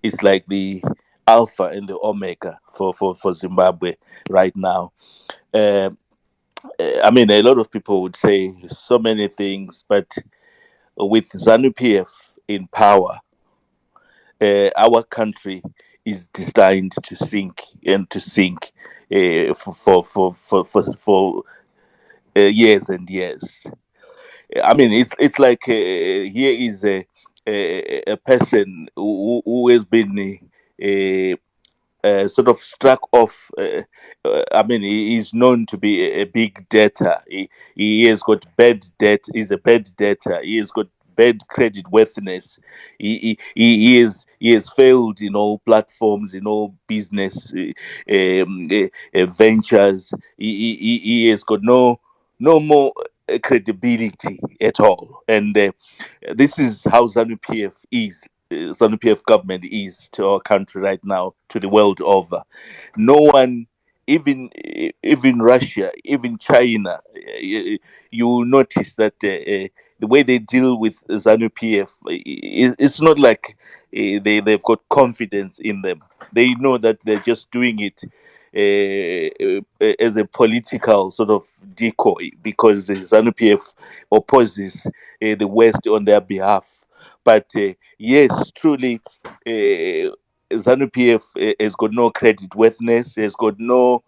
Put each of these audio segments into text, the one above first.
It's like the alpha and the omega for Zimbabwe right now. Uh, I mean, a lot of people would say so many things, but with ZANU PF in power, our country is destined to sink and to sink for years and years. I mean, it's like here is a person who has been sort of struck off. I mean, he is known to be a big debtor. He has got bad debt. He's a bad debtor. He has got bad credit worthiness. He has failed in all platforms, in all business ventures. He has got no more credibility at all. And this is how ZANU PF is. ZANU PF government is to our country right now, to the world over. No one, even Russia, even China, you will notice that the way they deal with ZANU PF, it's not like they've got confidence in them. They know that they're just doing it as a political sort of decoy because ZANU PF opposes the West on their behalf. But yes, truly, ZANU PF has got no credit worthiness, has got no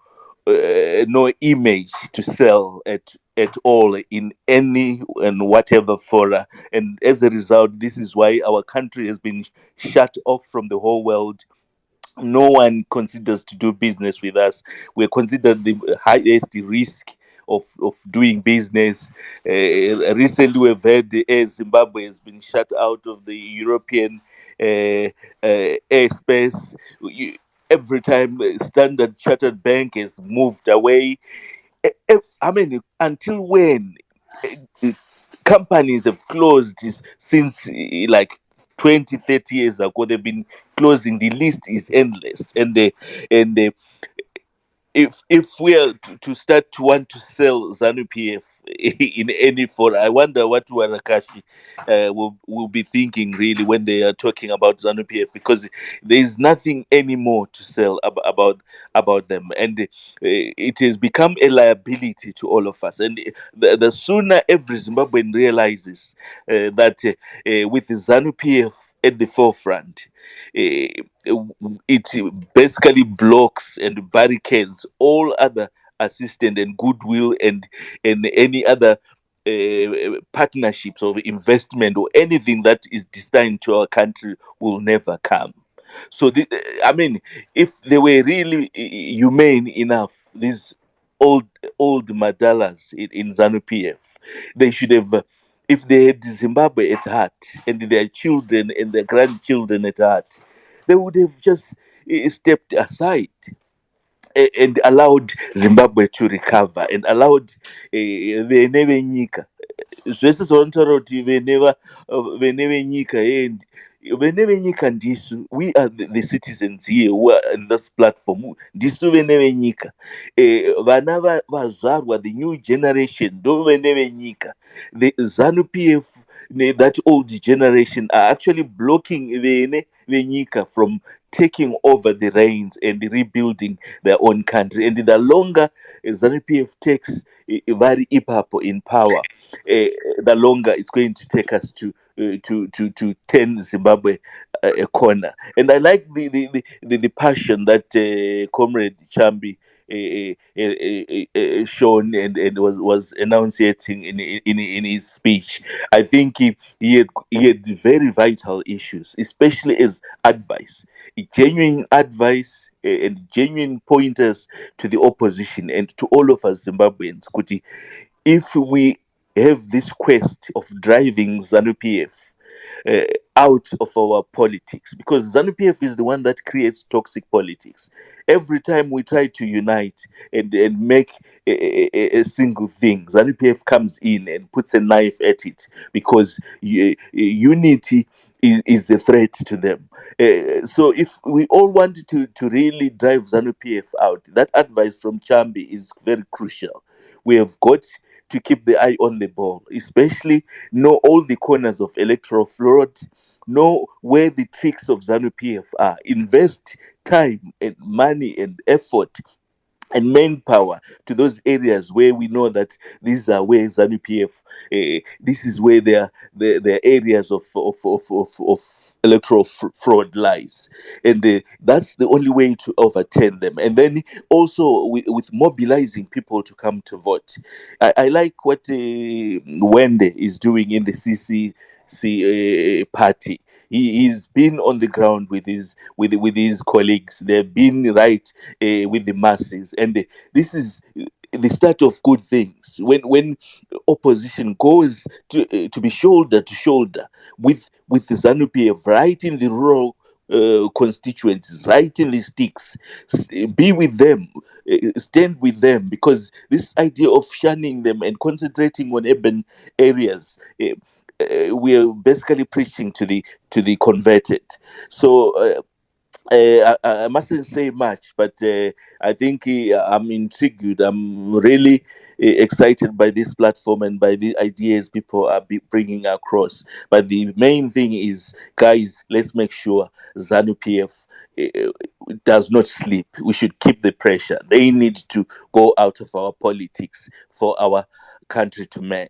image to sell at all in any and whatever fora. And as a result, this is why our country has been shut off from the whole world. No one considers to do business with us. We're considered the highest risk of doing business. Recently, we've heard Zimbabwe has been shut out of the European airspace. Every time Standard Chartered Bank has moved away, I mean, until when? Eh, Companies have closed since like 20, 30 years ago. They've been closing. The list is endless. And if we are to start to want to sell ZANU PF in any form, I wonder what Warakashi will be thinking really when they are talking about ZANU PF, because there is nothing anymore to sell about them, and it has become a liability to all of us. And the sooner every Zimbabwean realizes that with the ZANU PF at the forefront, it basically blocks and barricades all other assistance and goodwill and any other partnerships of investment or anything that is destined to our country will never come. So, I mean, if they were really humane enough, these old old madalas in ZANU PF, they should have. If they had Zimbabwe at heart and their children and their grandchildren at heart, they would have just stepped aside and allowed Zimbabwe to recover and allowed vene venyika zvese zvaunotaura kuti vene venyika vene venyika ndisu, we are the citizens here who are in this platform, ndisu vene venyika. Vana vazvarwa, the new generation ndo vene venyika. The ZANU PF, that old generation, are actually blocking vene venyika from taking over the reins and rebuilding their own country. And the longer ZANU PF takes very ipapo in power, the longer it's going to take us to turn Zimbabwe a corner. And I like the passion that Comrade Chambi shown and was enunciating in his speech. I think he had very vital issues, especially as advice, genuine advice and genuine pointers to the opposition and to all of us Zimbabweans. Kuti, if we have this quest of driving ZANU PF uh, out of our politics, because ZANU PF is the one that creates toxic politics. Every time we try to unite and make a single thing, ZANU PF comes in and puts a knife at it because unity is a threat to them. So if we all want to really drive ZANU PF out, that advice from Chambi is very crucial. We have got to keep the eye on the ball, especially know all the corners of electoral fraud, know where the tricks of Zanu PF are, invest time and money and effort and manpower to those areas where we know that these are where ZANU PF, this is where their areas of electoral fraud lies. And that's the only way to overturn them. And then also with mobilizing people to come to vote. I like what Wende is doing in the party. He's been on the ground with his colleagues. They've been right with the masses, and this is the start of good things. When opposition goes to be shoulder to shoulder with the ZANU PF, right in the rural constituencies, right in the sticks, be with them, stand with them, because this idea of shunning them and concentrating on urban areas. We are basically preaching to the converted. So I mustn't say much, but I think I'm intrigued. I'm really excited by this platform and by the ideas people are bringing across. But the main thing is, guys, let's make sure ZANU PF does not sleep. We should keep the pressure. They need to go out of our politics for our country to mend.